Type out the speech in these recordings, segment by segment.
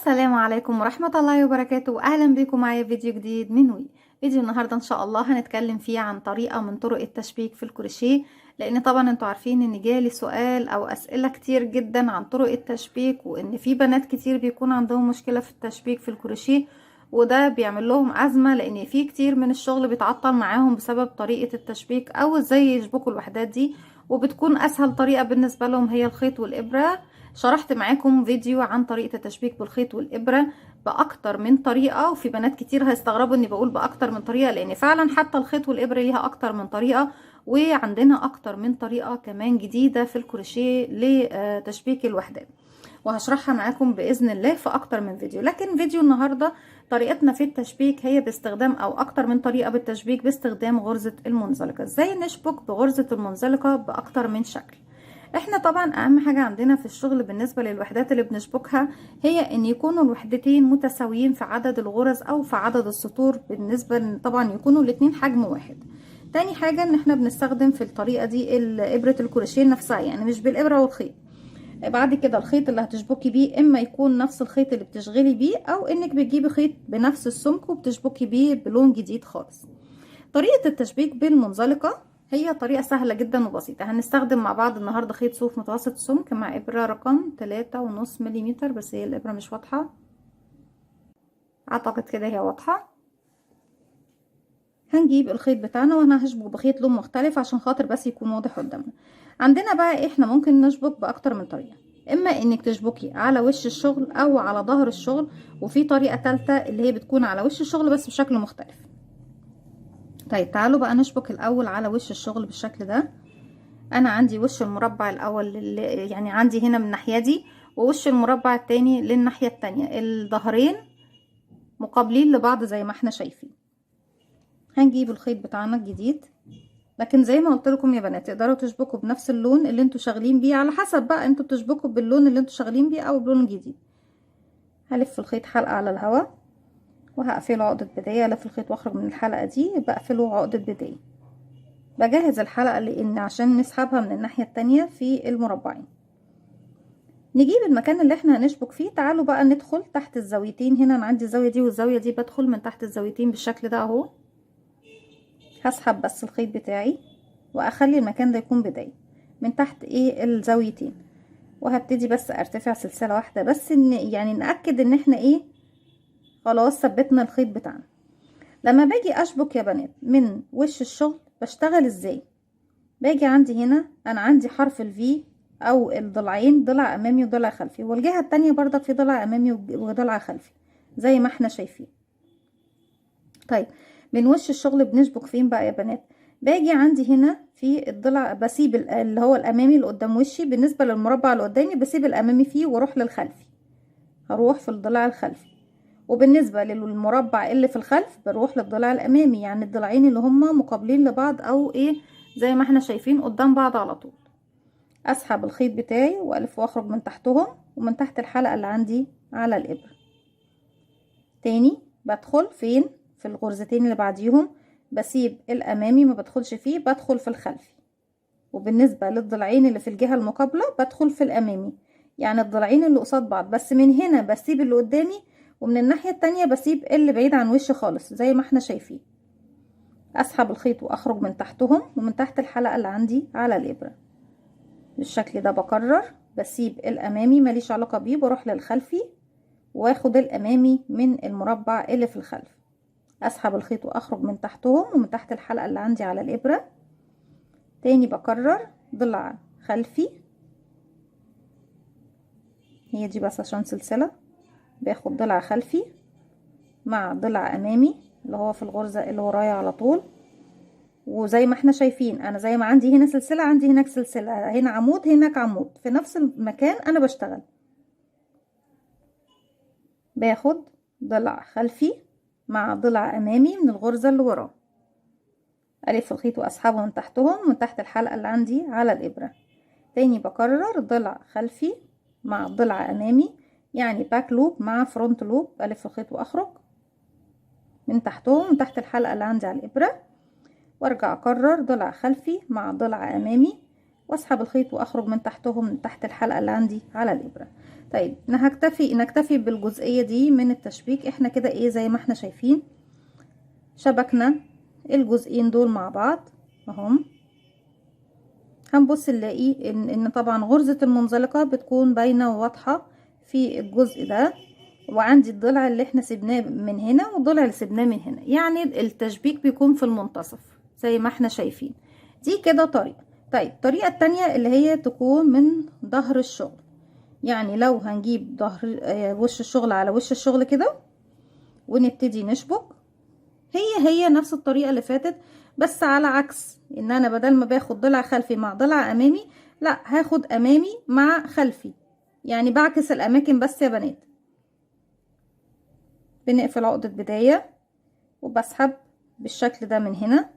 السلام عليكم ورحمة الله وبركاته، وأهلا بكم معايا فيديو جديد من وي. فيديو النهاردة إن شاء الله هنتكلم فيه عن طريقة من طرق التشبيك في الكروشيه، لأن طبعا انتوا عارفين إن جالي سؤال أو أسئلة كتير جدا عن طرق التشبيك، وإن في بنات كتير بيكون عندهم مشكلة في التشبيك في الكروشيه، وده بيعمل لهم أزمة لأن في كتير من الشغل بيتعطل معاهم بسبب طريقة التشبيك أو إزاي يشبكوا الوحدات دي. وبتكون أسهل طريقة بالنسبة لهم هي الخيط والإبرة. شرحت معاكم فيديو عن طريقة التشبيك بالخيط والإبرة بأكتر من طريقة، وفي بنات كتير هيستغربوا اني بقول بأكتر من طريقة، لان فعلا حتى الخيط والإبرة ليها أكتر من طريقة، وعندنا أكتر من طريقة كمان جديدة في الكروشيه لتشبيك الوحدات، وهشرحها معاكم بإذن الله في أكتر من فيديو. لكن فيديو النهاردة طريقتنا في التشبيك هي باستخدام أو أكتر من طريقة بالتشبيك باستخدام غرزة المنزلقة. ازاي نشبك بغرزة المنزلقة بأكتر من شكل؟ احنا طبعا اهم حاجة عندنا في الشغل بالنسبة للوحدات اللي بنشبكها هي ان يكونوا الوحدتين متساويين في عدد الغرز او في عدد السطور، بالنسبة طبعا يكونوا الاتنين حجم واحد. تاني حاجة ان احنا بنستخدم في الطريقة دي ابرة الكروشيه نفسها، يعني مش بالابرة والخيط. بعد كده الخيط اللي هتشبكي بيه اما يكون نفس الخيط اللي بتشغلي بيه، او انك بتجيبي خيط بنفس السمك وبتشبكي بيه بلون جديد خالص. طريقة التشبيك بالمنزلقة هي طريقة سهلة جدا وبسيطة. هنستخدم مع بعض النهاردة خيط صوف متوسط السمك مع إبرة رقم 3.5 مليمتر، بس هي الإبرة مش واضحة، أعتقد كده هي واضحة. هنجيب الخيط بتاعنا وأنا هشبك بخيط لون مختلف عشان خاطر بس يكون واضح قدامنا. عندنا بقى إحنا ممكن نشبك بأكتر من طريقة، إما إنك تشبكي على وش الشغل أو على ظهر الشغل، وفي طريقة تالتة اللي هي بتكون على وش الشغل بس بشكل مختلف. طيب تعالوا بقى نشبك الاول على وش الشغل بالشكل ده. انا عندي وش المربع الاول يعني عندي هنا من الناحيه دي، ووش المربع التاني للناحيه التانية، الظهرين مقابلين لبعض زي ما احنا شايفين. هنجيب الخيط بتاعنا الجديد، لكن زي ما قلت لكم يا بنات تقدروا تشبكوا بنفس اللون اللي انتوا شغالين بيه، على حسب بقى انتوا بتشبكوا باللون اللي انتوا شغالين بيه او بلون جديد. هلف الخيط حلقه على الهواء وهقفله عقده بدايه، الف الخيط واخرج من الحلقه دي بقفله عقده بدايه. بجهز الحلقة لان عشان نسحبها من الناحية التانية في المربعين. نجيب المكان اللي احنا هنشبك فيه. تعالوا بقى ندخل تحت الزاويتين. هنا انا عندي الزاوية دي والزاوية دي، بدخل من تحت الزاويتين بالشكل ده اهو. هسحب بس الخيط بتاعي واخلي المكان ده يكون بداية من تحت الزاويتين، وهبتدي بس ارتفع سلسلة واحدة بس، ان يعني نأكد ان احنا خلاص ثبتنا الخيط بتاعنا. لما باجي اشبك يا بنات من وش الشغل بشتغل ازاي؟ باجي عندي هنا انا عندي حرف الفي او الضلعين، ضلع امامي وضلع خلفي، والجهة التانية برضك في ضلع امامي وضلع خلفي زي ما احنا شايفين. طيب من وش الشغل بنشبك فين بقى يا بنات؟ باجي عندي هنا في الضلع بسيب اللي هو الامامي اللي قدام وشي، بالنسبة للمربع اللي قدامي بسيب الامامي فيه واروح للخلفي، هروح في الضلع الخلفي. وبالنسبة للمربع اللي في الخلف بروح للضلع الامامي، يعني الضلعين اللي هما مقابلين لبعض او زي ما احنا شايفين قدام بعض على طول. اسحب الخيط بتاعي والف واخرج من تحتهم ومن تحت الحلقة اللي عندي على الابرة. تاني بدخل فين؟ في الغرزتين اللي بعديهم بسيب الامامي ما بدخلش فيه، بدخل في الخلفي. وبالنسبة للضلعين اللي في الجهة المقابلة بدخل في الامامي، يعني الضلعين اللي قصاد بعض، بس من هنا بسيب اللي قدامي، ومن الناحية التانية بسيب اللي بعيد عن وشي خالص زي ما احنا شايفين. اسحب الخيط واخرج من تحتهم ومن تحت الحلقة اللي عندي على الابرة بالشكل ده. بكرر بسيب الامامي ماليش علاقة بيه، بروح للخلفي واخد الامامي من المربع اللي في الخلف. اسحب الخيط واخرج من تحتهم ومن تحت الحلقة اللي عندي على الابرة. تاني بكرر ضلع خلفي، هي دي بس عشان سلسلة، باخد ضلع خلفي مع ضلع امامي اللي هو في الغرزة اللي ورايا على طول. وزي ما احنا شايفين انا زي ما عندي هنا سلسلة عندي هناك سلسلة، هنا عمود هناك عمود، في نفس المكان انا بشتغل. باخد ضلع خلفي مع ضلع امامي من الغرزة اللي وراه، الف الخيط واسحبه من تحتهم من تحت الحلقة اللي عندي على الابرة. تاني بكرر ضلع خلفي مع ضلع امامي، يعني باك لوب مع فرونت لوب، الف الخيط واخرج من تحتهم من تحت الحلقة اللي عندي على الابرة، وارجع اكرر ضلع خلفي مع ضلع امامي، واسحب الخيط واخرج من تحتهم، من تحت الحلقة اللي عندي على الابرة. طيب انا نكتفي بالجزئية دي من التشبيك. احنا كده ايه زي ما احنا شايفين شبكنا الجزئين دول مع بعض اهم. هنبص نلاقي ان طبعا غرزة المنزلقة بتكون باينة وواضحة في الجزء ده، وعندي الضلع اللي احنا سيبناه من هنا والضلع اللي سيبناه من هنا، يعني التشبيك بيكون في المنتصف زي ما احنا شايفين. دي كده طريقة. طيب الطريقة التانية اللي هي تكون من ظهر الشغل، يعني لو هنجيب ظهر وش الشغل على وش الشغل كده ونبتدي نشبك، هي نفس الطريقة اللي فاتت، بس على عكس ان انا بدل ما باخد ضلع خلفي مع ضلع امامي، لا هاخد امامي مع خلفي، يعني بعكس الاماكن بس يا بنات. بنقفل عقدة بداية وبسحب بالشكل ده من هنا،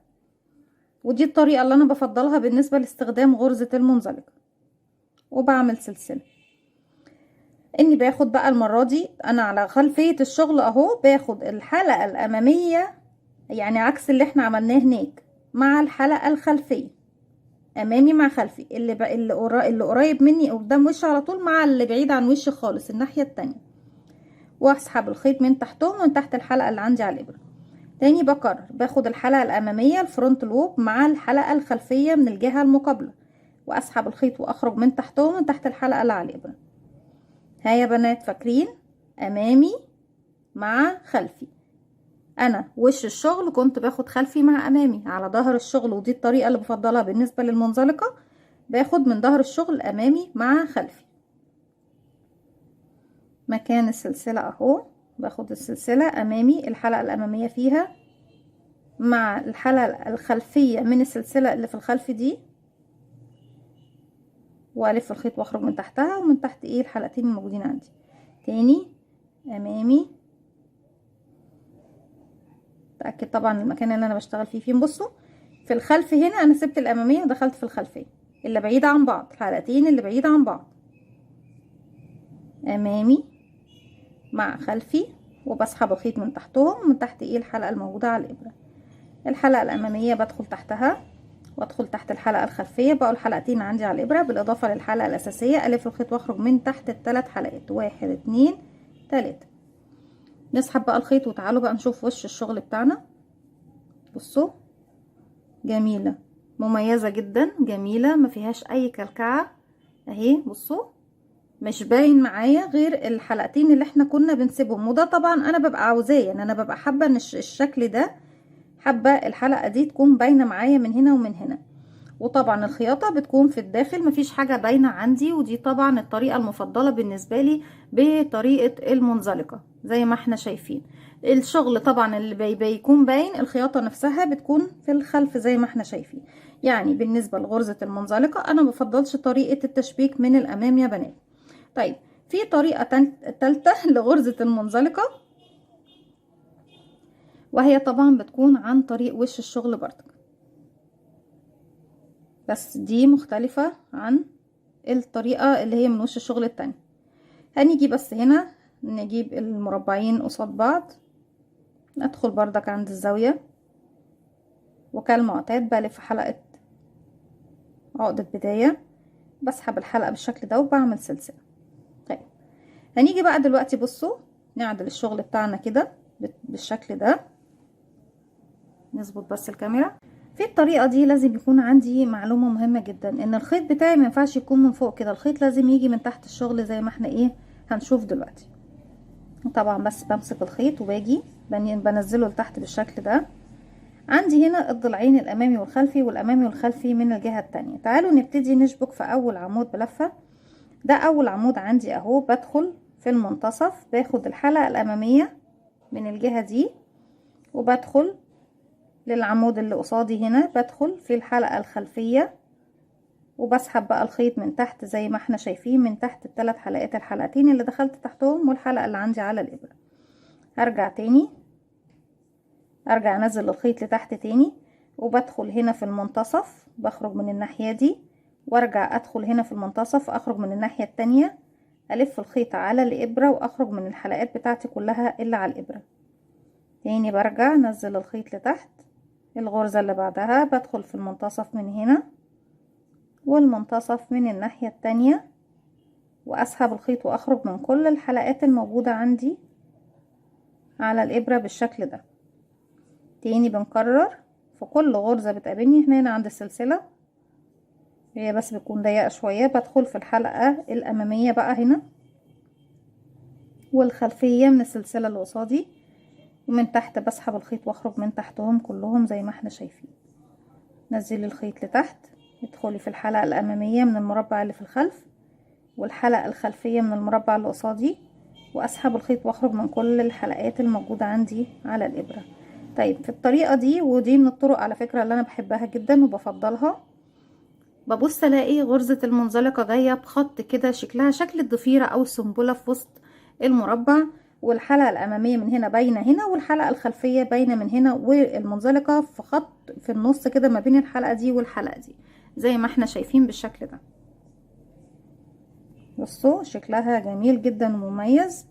ودي الطريقة اللي انا بفضلها بالنسبة لاستخدام غرزة المنزلق، وبعمل سلسلة. اني باخد بقى المرة دي انا على خلفية الشغل اهو، باخد الحلقة الامامية، يعني عكس اللي احنا عملناه هناك، مع الحلقة الخلفية، امامي مع خلفي، اللي قريب مني قدام وشي على طول مع اللي بعيد عن وشي خالص الناحية التانية، واسحب الخيط من تحتهم من تحت الحلقة اللي عندي على الابرة. تاني بكرر، باخد الحلقة الامامية الفرونت لوب مع الحلقة الخلفية من الجهة المقابلة، واسحب الخيط واخرج من تحتهم من تحت الحلقة اللي على الابرة. ها يا بنات فاكرين؟ امامي مع خلفي. انا وش الشغل كنت باخد خلفي مع امامي على ظهر الشغل، ودي الطريقة اللي بفضلها بالنسبة للمنزلقة، باخد من ظهر الشغل امامي مع خلفي. مكان السلسلة اهو، باخد السلسلة امامي الحلقة الامامية فيها مع الحلقة الخلفية من السلسلة اللي في الخلف دي، والف الخيط واخرج من تحتها ومن تحت ايه الحلقتين الموجودين عندي. تاني امامي، تأكد طبعا المكان اللي انا بشتغل فيه بصوا في الخلف هنا انا سبت الامامية ودخلت في الخلفية اللي بعيدة عن بعض، الحلقتين اللي بعيدة عن بعض، امامي مع خلفي، وبسحب الخيط من تحتهم من تحت ايه الحلقة الموجودة على الابرة. الحلقة الامامية بدخل تحتها وادخل تحت الحلقة الخلفية، بقوا الحلقتين عندي على الابرة بالاضافة للحلقة الاساسية، الف الخيط واخرج من تحت الثلاث حلقات، 1 2 3. نسحب بقى الخيط وتعالوا بقى نشوف وش الشغل بتاعنا. بصوا جميلة مميزة جدا، جميلة ما فيهاش اي كلكعة اهي. بصوا مش باين معايا غير الحلقتين اللي احنا كنا بنسيبهم، وده طبعا انا ببقى عاوزاه، يعني انا ببقى حابة ان الشكل ده، حابة الحلقة دي تكون باينة معايا من هنا ومن هنا. وطبعا الخياطة بتكون في الداخل مفيش حاجة باينة عندي، ودي طبعا الطريقة المفضلة بالنسبة لي بطريقة المنزلقة. زي ما احنا شايفين الشغل طبعا اللي بيكون باين، الخياطة نفسها بتكون في الخلف زي ما احنا شايفين. يعني بالنسبة لغرزة المنزلقة انا مفضلش طريقة التشبيك من الامام يا بنات. طيب في طريقة تالتة لغرزة المنزلقة، وهي طبعا بتكون عن طريق وش الشغل برضك، بس دي مختلفة عن الطريقة اللي هي من وش الشغل التاني. هنيجي بس هنا نجيب المربعين قصاد بعض، ادخل بردك عند الزاوية، وكالمعتاد بلف حلقة عقدة بداية، بسحب الحلقة بالشكل ده وبعمل سلسلة. طيب هنيجي بقى دلوقتي بصوا نعدل الشغل بتاعنا كده بالشكل ده. نظبط بس الكاميرا. في الطريقة دي لازم يكون عندي معلومة مهمة جدا، ان الخيط بتاعي ما ينفعش يكون من فوق كده، الخيط لازم يجي من تحت الشغل زي ما احنا ايه هنشوف دلوقتي. طبعا بس بمسك الخيط وباجي بنزله لتحت بالشكل ده. عندي هنا الضلعين الامامي والخلفي، والامامي والخلفي من الجهة التانية. تعالوا نبتدي نشبك في اول عمود بلفة. ده اول عمود عندي اهو، بدخل في المنتصف، باخد الحلقة الامامية من الجهة دي وبدخل للعمود اللي قصادي هنا، بدخل في الحلقة الخلفية وبسحب بقى الخيط من تحت زي ما احنا شايفين، من تحت الثلاث حلقات، الحلقتين اللي دخلت تحتهم والحلقة اللي عندي على الابرة. هرجع تاني، ارجع انزل الخيط لتحت تاني، وبدخل هنا في المنتصف، بخرج من الناحية دي وارجع ادخل هنا في المنتصف، اخرج من الناحية التانية، الف الخيط على الابرة واخرج من الحلقات بتاعتي كلها اللي على الابرة. تاني برجع انزل الخيط لتحت، الغرزة اللي بعدها بدخل في المنتصف من هنا، والمنتصف من الناحية التانية، واسحب الخيط واخرج من كل الحلقات الموجودة عندي على الابرة بالشكل ده. تاني بنكرر في كل غرزة بتقابلني هنا عند السلسلة، هي بس بتكون ضيقة شوية، بدخل في الحلقة الامامية بقى هنا والخلفية من السلسلة اللي قصادي، ومن تحت بسحب الخيط واخرج من تحتهم كلهم زي ما احنا شايفين. نزلي الخيط لتحت، ادخلي في الحلقة الامامية من المربع اللي في الخلف والحلقة الخلفية من المربع اللي قصادي، واسحب الخيط واخرج من كل الحلقات الموجودة عندي على الابرة. طيب في الطريقة دي، ودي من الطرق على فكرة اللي انا بحبها جدا وبفضلها، ببص الاقي غرزة المنزلقة جاية بخط كده شكلها شكل الضفيرة او السنبلة في وسط المربع، والحلقة الامامية من هنا باينة هنا، والحلقة الخلفية باينة من هنا، والمنزلقة في خط في النص كده ما بين الحلقة دي والحلقة دي زي ما احنا شايفين بالشكل ده. بصوا شكلها جميل جدا ومميز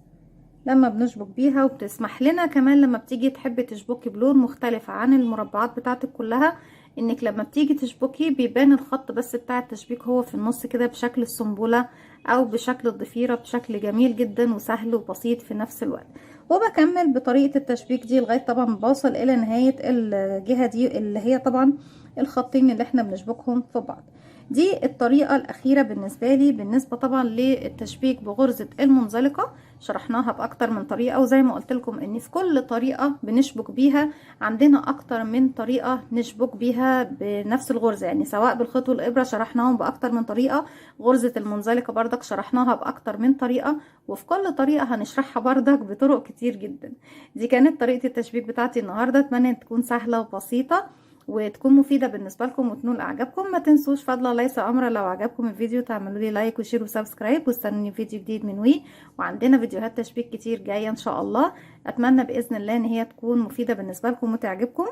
لما بنشبك بيها، وبتسمح لنا كمان لما بتيجي تحبي تشبكي بلون مختلف عن المربعات بتاعتك كلها، انك لما بتيجي تشبكي بيبان الخط بس بتاع التشبيك هو في النص كده بشكل السنبلة او بشكل الضفيرة بشكل جميل جدا وسهل وبسيط في نفس الوقت. وبكمل بطريقة التشبيك دي لغاية طبعا بوصل الى نهاية الجهة دي اللي هي طبعا الخطين اللي احنا بنشبكهم في بعض. دي الطريقة الأخيرة بالنسبة لي، بالنسبة طبعا للتشبيك بغرزة المنزلقة. شرحناها بأكتر من طريقة، وزي ما قلت لكم ان في كل طريقة بنشبك بيها عندنا أكتر من طريقة نشبك بيها بنفس الغرزة، يعني سواء بالخيط والإبرة شرحناهم بأكتر من طريقة، غرزة المنزلقة بردك شرحناها بأكتر من طريقة، وفي كل طريقة هنشرحها بردك بطرق كتير جدا. دي كانت طريقة التشبيك بتاعتي النهاردة، اتمنى تكون سهلة وبسيطة وتكون مفيدة بالنسبة لكم وتنول اعجابكم. ما تنسوش فضلا ليس امرا لو عجبكم الفيديو تعملوا لي لايك وشير وسبسكرايب، واستنوني فيديو جديد من وي، وعندنا فيديوهات تشبيك كتير جاية ان شاء الله. اتمنى باذن الله ان هي تكون مفيدة بالنسبة لكم وتعجبكم.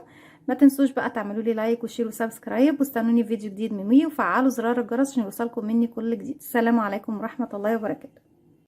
ما تنسوش بقى تعملوا لي لايك وشير وسبسكرايب، واستنوني فيديو جديد من وي، وفعلوا زرار الجرس عشان يوصلكم مني كل جديد. السلام عليكم ورحمة الله وبركاته.